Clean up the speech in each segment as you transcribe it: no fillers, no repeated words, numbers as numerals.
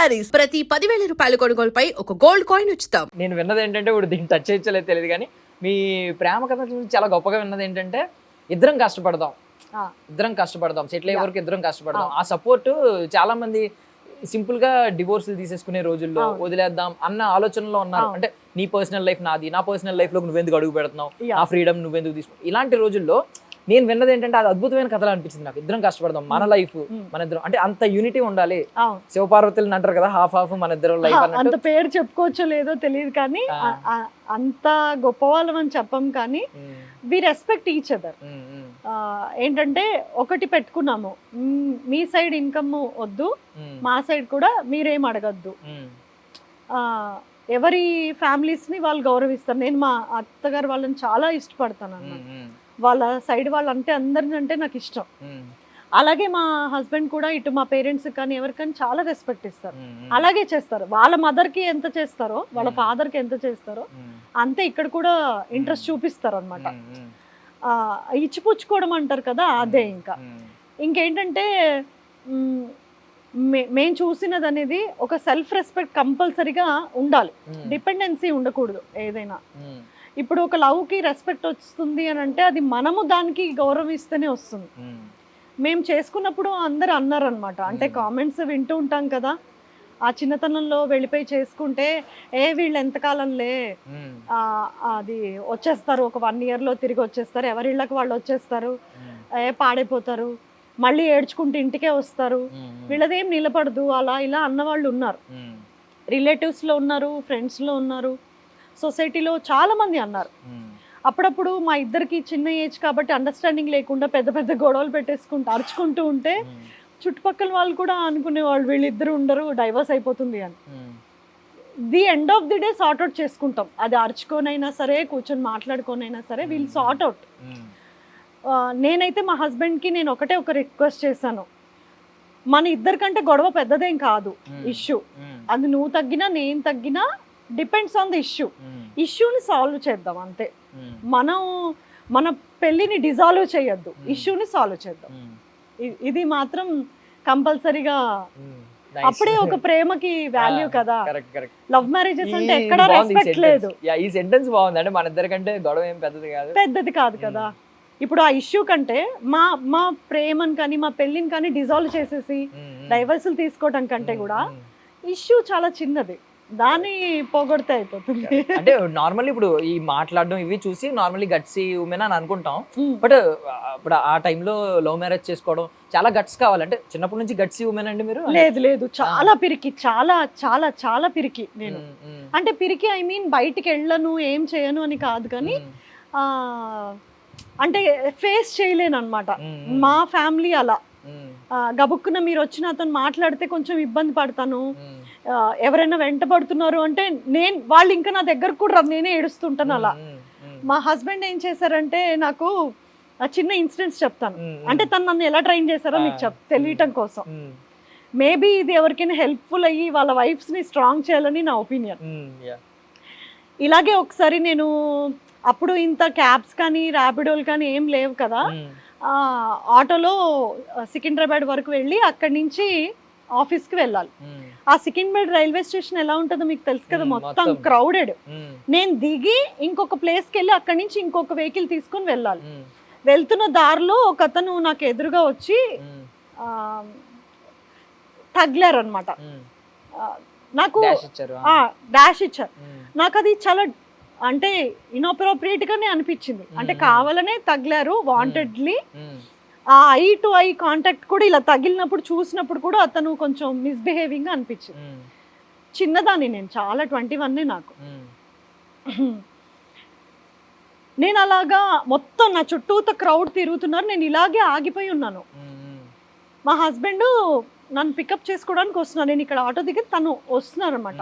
శారీస్ ప్రతి 10,000 రూపాయల కొనుగోలుపై ఒక గోల్డ్ కాయిన్ ఉచితం. నేను విన్నది ఏంటంటే ఇప్పుడు దీన్ని టచ్ చేయలేదు తెలియదు కానీ మీ ప్రేమ కథ గురించి చాలా గొప్పగా విన్నది ఏంటంటే ఇద్దరం కష్టపడదాం సెటిల్ అయ్యే వరకు ఇద్దరం కష్టపడదాం. ఆ సపోర్ట్ చాలా మంది సింపుల్ గా డివోర్స్లు తీసేసుకునే రోజుల్లో వదిలేద్దాం అన్న ఆలోచనలో ఉన్నారు. అంటే నీ పర్సనల్ లైఫ్ నాది, నా పర్సనల్ లైఫ్ లో నువ్వెందుకు అడుగు పెడుతున్నావు, నా ఫ్రీడమ్ నువ్వెందుకు తీసుకున్నావు, ఇలాంటి రోజుల్లో నేను విన్నది ఏంటంటే అది అద్భుతమైన కథలు అనిపించింది నాకు. ఇద్దరం కష్టపడదాం, మన లైఫ్ మన ఇద్దరం, అంటే అంత యూనిటీ ఉండాలి. శివపార్వతులు అంటారు కదా, హాఫ్ మన ఇద్దరం లైఫ్ అంత పేరు చెప్పుకోవచ్చో లేదో తెలియదు కానీ అంత గొప్ప వాళ్ళం అని చెప్పం కానీ వి రెస్పెక్ట్ ఈచ్ అదర్. ఏంటంటే ఒకటి పెట్టుకున్నాము, మీ సైడ్ ఇన్కమ్ వద్దు, మా సైడ్ కూడా మీరేం అడగద్దు, ఎవరి ఫ్యామిలీస్ ని వాళ్ళు గౌరవిస్తారు. నేను మా అత్తగారు వాళ్ళని చాలా ఇష్టపడతాను అన్నమాట. వాళ్ళ సైడ్ వాళ్ళు అంటే అందరిని అంటే నాకు ఇష్టం. అలాగే మా హస్బెండ్ కూడా ఇటు మా పేరెంట్స్ కానీ ఎవరికైనా చాలా రెస్పెక్ట్ ఇస్తారు. అలాగే చేస్తారు. వాళ్ళ మదర్కి ఎంత చేస్తారో, వాళ్ళ ఫాదర్కి ఎంత చేస్తారో అంతే ఇక్కడ కూడా ఇంట్రెస్ట్ చూపిస్తారు అనమాట. ఇచ్చిపుచ్చుకోవడం అంటారు కదా, అదే. ఇంకేంటంటే మేము చూసినది అనేది ఒక సెల్ఫ్ రెస్పెక్ట్ కంపల్సరీగా ఉండాలి, డిపెండెన్సీ ఉండకూడదు ఏదైనా. ఇప్పుడు ఒక లవ్కి రెస్పెక్ట్ వస్తుంది అని అంటే అది మనము దానికి గౌరవిస్తేనే వస్తుంది. మేము చేసుకున్నప్పుడు అందరు అన్నారనమాట, అంటే కామెంట్స్ వింటూ ఉంటాం కదా, ఆ చిన్నతనంలో వెళ్ళిపోయి చేసుకుంటే వీళ్ళు ఎంతకాలంలే అది వచ్చేస్తారు, ఒక 1 yearలో తిరిగి వచ్చేస్తారు, ఎవరిళ్ళకి వాళ్ళు వచ్చేస్తారు, పాడైపోతారు, మళ్ళీ ఏడ్చుకుంటూ ఇంటికే వస్తారు, వీళ్ళదేం నిలబడదు, అలా ఇలా అన్నవాళ్ళు ఉన్నారు. రిలేటివ్స్లో ఉన్నారు, ఫ్రెండ్స్లో ఉన్నారు, సొసైటీలో చాలా మంది అన్నారు. అప్పుడప్పుడు మా ఇద్దరికి చిన్న ఏజ్ కాబట్టి అండర్స్టాండింగ్ లేకుండా పెద్ద పెద్ద గొడవలు పెట్టేసుకుంటూ అరుచుకుంటూ ఉంటే చుట్టుపక్కల వాళ్ళు కూడా అనుకునేవాళ్ళు వీళ్ళిద్దరు ఉండరు, డైవర్స్ అయిపోతుంది అని. The end of the day sort out చేసుకుంటాం. అది అరుచుకోనైనా సరే, కూర్చొని మాట్లాడుకోనైనా సరే, వీళ్ళు సార్ట్ అవుట్. నేనైతే మా హస్బెండ్కి నేను ఒక రిక్వెస్ట్ చేశాను, మన ఇద్దరికంటే గొడవ పెద్దదేం కాదు ఇష్యూ, అది నువ్వు తగ్గినా నేను తగ్గినా డిపెండ్స్ ఆన్ ది ఇష్యూని సాల్వ్ చేద్దాం అంతే. మన పెళ్ళిని డిజాల్వ్ చేయొద్దు, ఇష్యూని సాల్వ్ చేద్దాం. ఇది మాత్రం కంపల్సరీగా, అప్పుడే ఒక ప్రేమకి వాల్యూ కదా. లవ్ మ్యారేజెస్ అంటే ఎక్కడ రెస్పెక్ట్ లేదు. ఈ సెంటెన్స్ బాగుంది, అంటే మన ఇద్దరికంటే గొడవ ఏం పెద్దది కాదు కదా. ఇప్పుడు ఆ ఇష్యూ కంటే మా ప్రేమని కానీ మా పెళ్ళిని కానీ డిజాల్వ్ చేసేసి డైవర్సులు తీసుకోవడం కంటే కూడా ఇష్యూ చాలా చిన్నది, దాన్ని పోగొడితే అయిపోతుంది. అంటే నార్మల్లీ ఇప్పుడు ఈ మాట్లాడడం ఇవి చూసి నార్మల్లీ గట్సీ ఉమెన్ అని అనుకుంటాం, బట్ ఇప్పుడు ఆ టైంలో లవ్ మ్యారేజ్ చేసుకోవడం చాలా గట్స్ కావాలంటే చిన్నప్పటి నుంచి గట్సీ ఉమెన్ అండి మీరు? లేదు, చాలా పిరికి, చాలా చాలా చాలా పిరికి నేను. అంటే పిరికి ఐ మీన్ బయటికి వెళ్ళను, ఏం చేయను అని కాదు కానీ అంటే ఫేస్ చేయలేను అనమాట. మా ఫ్యామిలీ అలా గబుక్కున మీరు వచ్చిన అతను మాట్లాడితే కొంచెం ఇబ్బంది పడతాను, ఎవరైనా వెంట పడుతున్నారు అంటే వాళ్ళు ఇంకా నా దగ్గరకు కూడా నేనే ఏడుస్తుంటాను అలా. మా హస్బెండ్ ఏం చేశారంటే, నాకు చిన్న ఇన్సిడెంట్స్ చెప్తాను, అంటే తను నన్ను ఎలా ట్రైన్ చేశారో మీకు తెలియటం కోసం. మేబీ ఇది ఎవరికైనా హెల్ప్ఫుల్ అయ్యి వాళ్ళ వైఫ్స్ని స్ట్రాంగ్ చేయాలని నా ఒపీనియన్. ఇలాగే ఒకసారి నేను అప్పుడు ఇంత క్యాబ్స్ కానీ ర్యాపిడోలు కానీ ఏం లేవు కదా, ఆటోలో సికింద్రాబాద్ వరకు వెళ్ళి అక్కడి నుంచి ఆఫీస్కి వెళ్ళాలి. ఆ సికింద్రాబాద్ రైల్వే స్టేషన్ ఎలా ఉంటుందో మీకు తెలుసు కదా, మొత్తం క్రౌడెడ్. నేను దిగి ఇంకొక ప్లేస్కి వెళ్ళి అక్కడి నుంచి ఇంకొక వెహికల్ తీసుకొని వెళ్ళాలి. వెళ్తున్న దారిలో ఒక అతను నాకు ఎదురుగా వచ్చి తగిలారు అనమాట. నాకు డాష్ ఇచ్చారు. నాకు అది చాలా అంటే ఇన్అప్రోప్రియేట్ గానే అనిపించింది, అంటే కావాలనే తగిలారు వాంటెడ్లీ. ఆ ఐ టు ఐ కాంటాక్ట్ కూడా ఇలా తగిలినప్పుడు చూసినప్పుడు కూడా అతను కొంచెం మిస్బిహేవింగ్ గా అనిపించింది. చిన్నదాన్ని నేను, చాలా 21 నాకు. నేను అలాగా మొత్తం నా చుట్టూతో క్రౌడ్ తిరుగుతున్నారు, నేను ఇలాగే ఆగిపోయి ఉన్నాను. మా హస్బెండ్ నన్ను పికప్ చేసుకోవడానికి వస్తున్నాను, నేను ఇక్కడ ఆటో దిగి తను వస్తున్నారు అనమాట.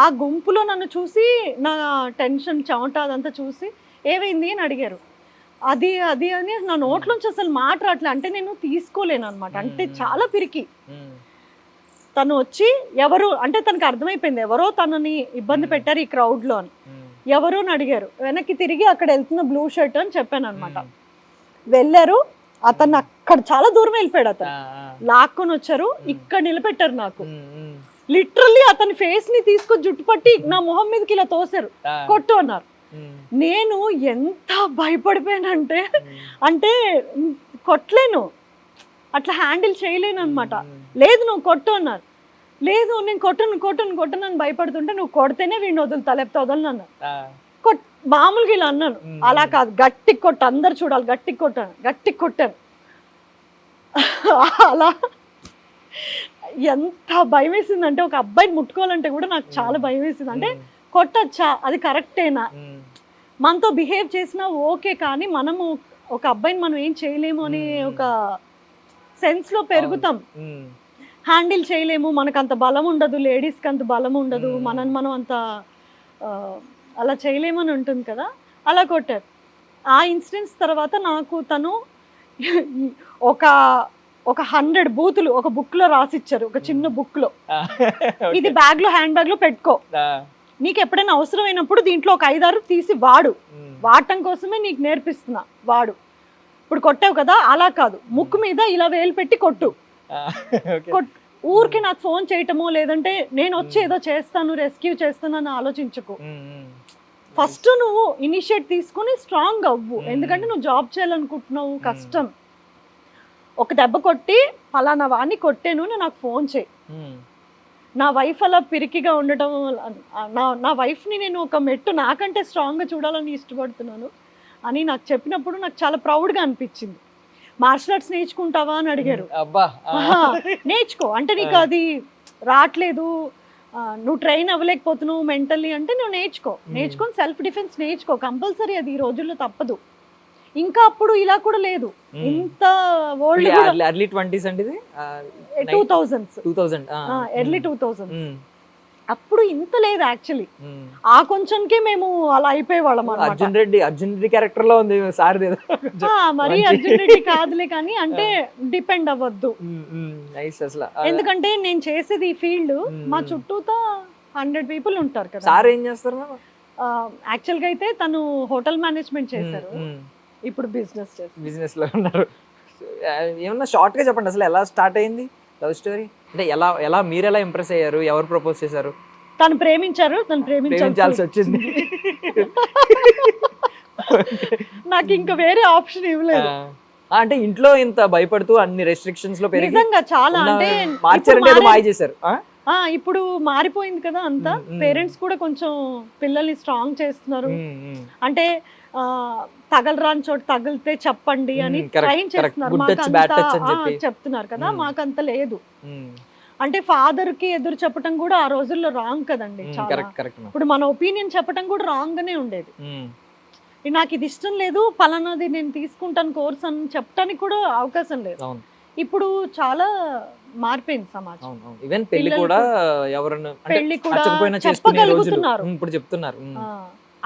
ఆ గుంపులో నన్ను చూసి నా టెన్షన్ చెమట అదంతా చూసి ఏమైంది అని అడిగారు. అది అని నా నోట్లోంచి అసలు మాట రావట్లే, అంటే నేను తీసుకోలేను అనమాట, అంటే చాలా పిరికి. తను వచ్చి ఎవరు అంటే తనకు అర్థమైపోయింది ఎవరో తనని ఇబ్బంది పెట్టారు ఈ క్రౌడ్లో అని. ఎవరు అని అడిగారు, వెనక్కి తిరిగి అక్కడ వెళ్తున్న బ్లూ షర్ట్ అని చెప్పాను అనమాట. వెళ్ళారు, అతను అక్కడ చాలా దూరం వెళ్ళిపోయాడు, అతను లాక్కొని వచ్చారు, ఇక్కడ నిలబెట్టారు నాకు. లిటరల్లీ అతని ఫేస్ ని తీసుకొని జుట్టు పట్టి నా మొహం మీదకి ఇలా తోసారు, కొట్టు అన్నారు. నేను ఎంత భయపడిపోయానంటే, అంటే కొట్టలేను, అట్లా హ్యాండిల్ చేయలేను అనమాట. లేదు నువ్వు కొట్టు అన్నారు. లేదు నేను కొట్టను అని భయపడుతుంటే, నువ్వు కొడితేనే వీడిని వదులుతా లేకపోతే వదలను అన్నారు. మామూలుగా ఇలా అన్నాను, అలా కాదు గట్టి కొట్టు, అందరు చూడాలి, గట్టి కొట్టాను. అలా ఎంత భయం వేసింది అంటే, ఒక అబ్బాయిని ముట్టుకోవాలంటే కూడా నాకు చాలా భయం వేసింది. అంటే కొట్టచ్చా, అది కరెక్టేనా, మనతో బిహేవ్ చేసినా ఓకే, కానీ మనము ఒక అబ్బాయిని మనం ఏం చేయలేము అని ఒక సెన్స్లో పెరుగుతాం. హ్యాండిల్ చేయలేము, మనకు అంత బలం ఉండదు, లేడీస్కి అంత బలం ఉండదు, మనం అంత అలా చేయలేమని ఉంటుంది కదా, అలా కొట్టారు. ఆ ఇన్సిడెంట్స్ తర్వాత నాకు తను ఒక 100 బూతులు ఒక బుక్లో రాసిచ్చారు, ఒక చిన్న బుక్లో. ఇది బ్యాగ్లో, హ్యాండ్ బ్యాగ్లో పెట్టుకో, నీకు ఎప్పుడైనా అవసరమైనప్పుడు దీంట్లో ఒక 5-6 తీసి వాడటం కోసమే నీకు నేర్పిస్తున్నా, వాడు. ఇప్పుడు కొట్టావు కదా, అలా కాదు, ముక్కు మీద ఇలా వేలు పెట్టి కొట్టు. ఊరికి నాకు ఫోన్ చేయటమో లేదంటే నేను వచ్చి ఏదో చేస్తాను, రెస్క్యూ చేస్తాను అని ఆలోచించకు. ఫస్ట్ నువ్వు ఇనిషియేట్ తీసుకుని స్ట్రాంగ్ అవ్వు, ఎందుకంటే నువ్వు జాబ్ చేయాలనుకుంటున్నావు, కష్టం. ఒక దెబ్బ కొట్టి ఫలానా వాడిని కొట్టాను నాకు ఫోన్ చేయి. నా వైఫ్ అలా పిరికిగా ఉండటం, నా వైఫ్ని నేను ఒక మెట్టు నాకంటే స్ట్రాంగ్గా చూడాలని ఇష్టపడుతున్నాను అని నాకు చెప్పినప్పుడు నాకు చాలా ప్రౌడ్గా అనిపించింది. మార్షల్ ఆర్ట్స్ నేర్చుకుంటావా అని అడిగారు. నేర్చుకో అంటే, నీకు అది రావట్లేదు, నువ్వు ట్రైన్ అవ్వలేకపోతున్నావు మెంటల్లీ అంటే, నువ్వు నేర్చుకొని సెల్ఫ్ డిఫెన్స్ నేర్చుకో, కంపల్సరీ, అది ఈ రోజుల్లో తప్పదు. ఇంకా అప్పుడు ఇలా కూడా లేదు, ఇంత ఓల్డ్ ఎర్లీ 20s అంటే ఇది 2000 ఎర్లీ 2000s, అప్పుడు ఇంత లేదు యాక్చువల్లీ. ఆ కొంచెంకే మేము అలా అయిపోయేవాళ్ళం. అర్జున్ రెడ్డి క్యారెక్టర్ లో ఉంది సార్, మరి అర్జున్ రెడ్డి కాదులే, కానీ అంటే డిపెండ్ అవ్వద్దు. ఎందుకంటే నేను చేసేది ఈ ఫీల్డ్, మా చుట్టూతో 100 people ఉంటారు కదా. సార్ ఏం చేస్తారు? యాక్చువల్ గా అయితే తను హోటల్ మేనేజ్మెంట్ చేశారు, ఇప్పుడు బిజినెస్ లో ఉన్నారు. ఏమన్నా షార్ట్ గా చెప్పండి, అసలు ఎలా స్టార్ట్ అయింది లవ్ స్టోరీ? అంటే ఎలా మీరు ఎలా ఇంప్రెస్ అయ్యారు, ఎవరు ప్రపోజ్ చేశారు? తను ప్రేమించాల్సి వచ్చింది. నాకు ఇంకా వేరే ఆప్షన్ ఇవ్వలేదు. అంటే ఇంట్లో ఇంత భయపడుతూ అన్ని రెస్ట్రిక్షన్స్ లో పెరిగి నిజంగా చాలా అంటే మార్చారంటే మాయ చేశారు. ఇప్పుడు మారిపోయింది కదా అంతా, పేరెంట్స్ కూడా కొంచెం పిల్లల్ని స్ట్రాంగ్ చేస్తున్నారు. అంటే తగలరాని చోటు తగిలితే చెప్పండి అని ట్రైన్ చేస్తున్నారు, చెప్తున్నారు కదా. మాకంత లేదు. అంటే ఫాదర్ కి ఎదురు చెప్పడం కూడా ఆ రోజుల్లో రాంగ్ కదండి చాలా. ఇప్పుడు మన ఒపీనియన్ చెప్పడం కూడా రాంగ్ గానే ఉండేది. నాకు ఇది ఇష్టం లేదు, పలానాది నేను తీసుకుంటాను కోర్స్ అని చెప్పడానికి కూడా అవకాశం లేదు. ఇప్పుడు చాలా మారిపోయింది సమాజం. ఈవెన్ పెళ్లి కూడా చెప్పగలుగుతున్నారు, ఇప్పుడు చెప్తున్నారు.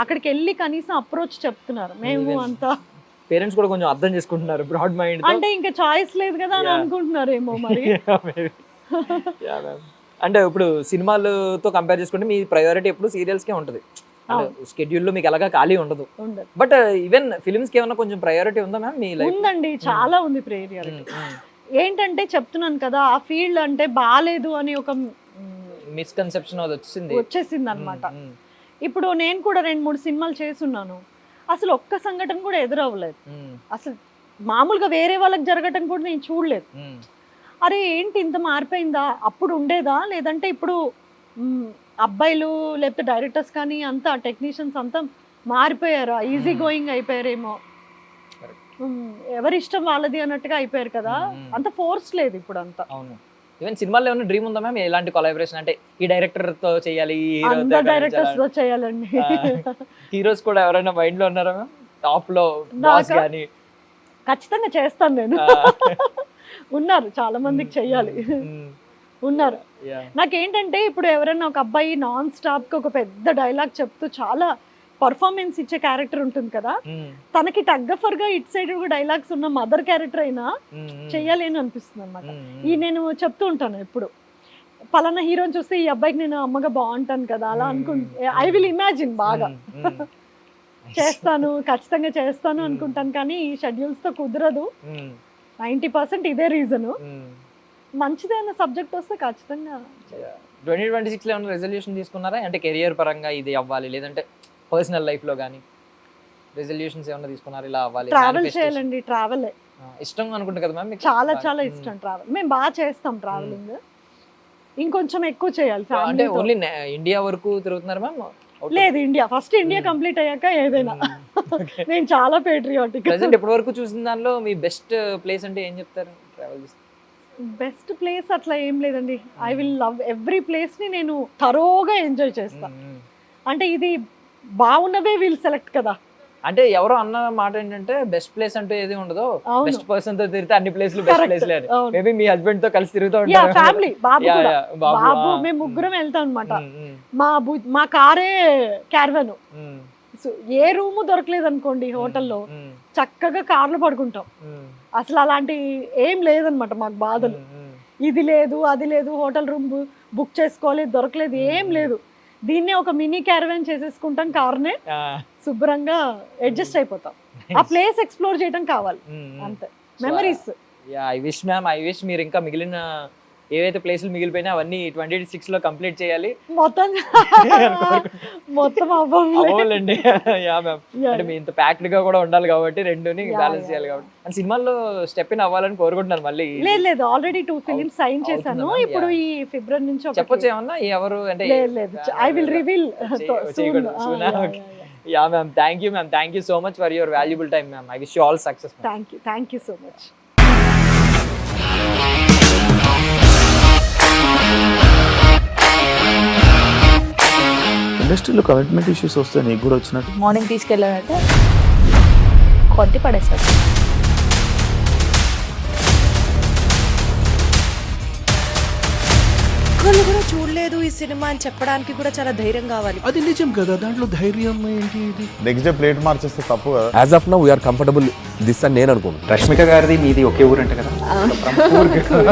అక్కడికి వెళ్ళి కనీసం అప్రోచ్ చెప్తున్నారు. మేము అంతా పేరెంట్స్ కూడా కొంచెం అర్థం చేసుకుంటున్నారు, బ్రాడ్ మైండ్. అంటే ఇంకా చాయిస్ లేదు కదా అని అనుకుంటున్నారేమో మరి. అంటే ఇప్పుడు సినిమాలతో కంపేర్ చేసుకుంటే మీ ప్రయారిటీ ఎప్పుడు సీరియల్స్ కే ఉంటది. షెడ్యూల్ లో మీకు ఎలాగా ఖాళీ ఉండదు. బట్ ఈవెన్ ఫిల్మ్స్ కి ఏమైనా కొంచెం ప్రయారిటీ ఉందా మ్యామ్ మీ లైఫ్? ఉందండి, చాలా ఉంది ప్రయారిటీ. ఏంటంటే చెప్తున్నాను కదా, ఆ ఫీల్డ్ అంటే బాలేదు అని ఒక మిస్కన్సెప్షన్ వచ్చేసింది అనమాట. ఇప్పుడు నేను కూడా 2-3 సినిమాలు చేస్తున్నాను, అసలు ఒక్క సంఘటన కూడా ఎదురవ్వలేదు. అసలు మామూలుగా వేరే వాళ్ళకి జరగటం కూడా నేను చూడలేదు. అరే ఏంటి ఇంత మారిపోయిందా, అప్పుడు ఉండేదా, లేదంటే ఇప్పుడు అబ్బాయిలు లేకపోతే డైరెక్టర్స్ కానీ అంతా టెక్నీషియన్స్ అంతా మారిపోయారా, ఈజీ గోయింగ్ అయిపోయారేమో, ఎవరి ఇష్టం వాళ్ళది అన్నట్టుగా అయిపోయారు కదా, అంత ఫోర్స్ లేదు ఇప్పుడు అంతా. ఈవెన్ సినిమాలో ఏమైనా డ్రీమ్ ఉందా మ్యామ్, ఎలాంటి కొలాబరేషన్? అంటే ఈ డైరెక్టర్ తో చేయాలి, డైరెక్టర్స్ తో చేయాలండి. హీరోస్ కూడా ఎవరైనా మైండ్ లో ఉన్నారా మ్యామ్, టాప్ లో బాస్ గాని? ఖచ్చితంగా చేస్తాను నేను. ఉన్నారు, చాలా మందికి చెయ్యాలి, ఉన్నారు. నాకేంటంటే ఇప్పుడు ఎవరైనా ఒక అబ్బాయి నాన్ స్టాప్ కి ఒక పెద్ద డైలాగ్ చెప్తూ చాలా పర్ఫార్మెన్స్ ఇచ్చే క్యారెక్టర్ ఉంటుంది కదా, తనకి టగ్గఫర్ గా ఇట్ సైడ్ డైలాగ్స్ ఉన్న మదర్ క్యారెక్టర్ అయినా చెయ్యాలి అని అనిపిస్తుంది అనమాట. ఈ నేను చెప్తూ ఉంటాను ఎప్పుడు, పలానా హీరోని చూస్తే ఈ అబ్బాయికి నేను అమ్మగా బాగుంటాను కదా అలా అనుకుంటే, ఐ విల్ ఇమాజిన్ బాగా చేస్తాను, ఖచ్చితంగా చేస్తాను అనుకుంటాను, కానీ ఈ షెడ్యూల్స్ తో కుదరదు. 90% ఇదే రీజను. మంచిదైన సబ్జెక్ట్ వస్తే ఖచ్చితంగా 2026 లో ఏమైనా రెజల్యూషన్ తీసుకున్నారా? అంటే కెరియర్ పరంగా ఇది అవ్వాలి, లేదంటే పర్సనల్ లైఫ్ లో కానీ రెజల్యూషన్స్ ఏమైనా తీసుకున్నారా? ఇలా అవ్వాలి, ట్రావెల్ manifestation? చేయాలండి. ట్రావెల్ ఇష్టం అనుకుంటా కదా మ్యామ్ మీకు? చాలా చాలా ఇష్టం ట్రావెల్. మేము బాగా చేస్తాం ట్రావెలింగ్. ఇంకొంచెం ఎక్కువ చేయాలి అంటే ఫ్యామిలీ. ఓన్లీ ఇండియా వరకు తిరుగుతున్నారు మ్యామ్? లేదు, ఇండియా ఫస్ట్. ఇండియా కంప్లీట్ అయ్యాక ఏదైనా. నేను చాలా పేట్రియాటిక్. ప్రెసెంట్ ఇప్పటి వరకు చూసిన దానిలో మీ బెస్ట్ ప్లేస్ అంటే ఏం చెప్తారు ట్రావెల్ చేస్తే? బెస్ట్ ప్లేస్ అట్లా ఏం లేదండి. I will love every place ని నేను థరోగా ఎంజాయ్ చేస్తా. అంటే ఇది బాగున్నవే వీల్ సెలెక్ట్ కదా. అంటే ఎవరో అన్న మాట ఏంటంటే బెస్ట్ ప్లేస్ అంటూ ఏది ఉండదు, అవును. బెస్ట్ పర్సన్ తో తిరిగితే అన్ని ప్లేస్లు బెస్ట్ Correct. ప్లేస్లే అని. అవును. మేబీ మీ హస్బెండ్ తో కలిసి తిరుగుతూ యా ఉంటారు. ఫ్యామిలీ, బాబు Yeah, కూడా. yeah, బాబు, బాబు ah. మేము ముగ్గురం వెళ్తాం అనమాట. Mm, మా కారే క్యారవన్. mm, సో ఏ రూము దొరకలేదు అనుకోండి హోటల్లో, mm, చక్కగా కార్లో పడుకుంటాం. mm, అసలు అలాంటి ఏం లేదనమాట మాకు బాధలు. ఇది లేదు అది లేదు, హోటల్ రూమ్ బుక్ చేసుకోవాలి దొరకలేదు, ఏం లేదు. దీన్నే ఒక మినీ క్యారవన్ చేసేసుకుంటాం, కార్నే ah. శుభ్రంగా అడ్జస్ట్ అయిపోతాం. ఆ ప్లేస్ ఎక్స్ప్లోర్ చేయడం కావాలి అంతే. Memories. I wish ma'am, I wish మీరు ఇంకా మిగిలిన ఏవైతే ప్లేసులు మిగిలిపోయినా అవన్నీ 2026 లో కంప్లీట్ చేయాలి. మొత్తం మొత్తం అవ్వాలండి. Yeah ma'am. అంటే మీ ఇంత ప్యాక్డ్ గా కూడా ఉండాలి కాబట్టి రెండుని బ్యాలెన్స్ చేయాలి కాబట్టి. అండ్ సినిమాల్లో స్టెప్ ఇన్ అవ్వాలని కోరుకుంటున్నాను మళ్ళీ. లేదు లేదు, ఆల్రెడీ 2 ఫిలిమ్స్ సైన్ చేశాను. అవుతుందా? ఇప్పుడు ఈ ఫిబ్రవరి నుంచి ఒకటి. చెప్పొచ్చు ఏమన్నా ఎవరు అంటే? లేదు, I will reveal soon. Yeah ma'am, thank you ma'am, thank you so much for your valuable time ma'am. I wish you all success. Thank you so much. ఇండస్ట్రీలో కమిట్మెంట్ ఇష్యూస్ వస్తే నీకు కూడా వచ్చినట్టు? మార్నింగ్ తీసుకెళ్ళాడంటే కొట్టి పడేస్తాడు. ఒక్కళ్ళు కూడా చూడలేదు ఈ సినిమా అని చెప్పడానికి కూడా చాలా ధైర్యం కావాలి. అది నిజం కదా, దాంట్లో ధైర్యం ఏంటి? ఇది నెక్స్ట్ డే ప్లేట్ మార్చేస్తే తప్పు కదా. As of now we are comfortable this అని నేను అనుకుంటున్నాను. రష్మిక గారిది మీది ఒకే ఊరంట కదా?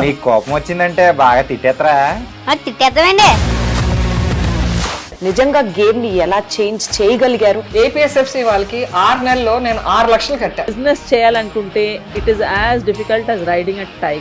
నీకు కోపం వచ్చిందంటే బాగా తిట్టేత్తరా? తిట్టేద్దామండి. నిజంగా గేమ్ ని ఎలా చేంజ్ చేయగలిగారు? ఏపీఎస్ఎఫ్సి వాళ్ళకి 6 నెలల్లో నేను 6 లక్షలు కట్టా. బిజినెస్ చేయాలనుకుంటే it is as difficult as riding a tiger.